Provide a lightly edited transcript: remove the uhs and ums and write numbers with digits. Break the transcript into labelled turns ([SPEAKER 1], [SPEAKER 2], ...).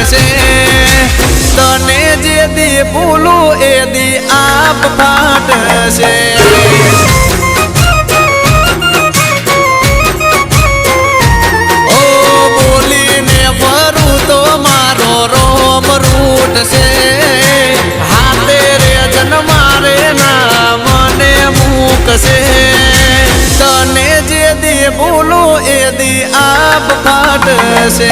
[SPEAKER 1] છે તને જે દી ભૂલું એ દી આપ ફાટશે ઓ બોલીને ફરું તો મારો રોમ રૂટશે હાથે રે જન્મારે ના મને મૂકશે તને જે દી ભૂલું એ દી આપ ફાટશે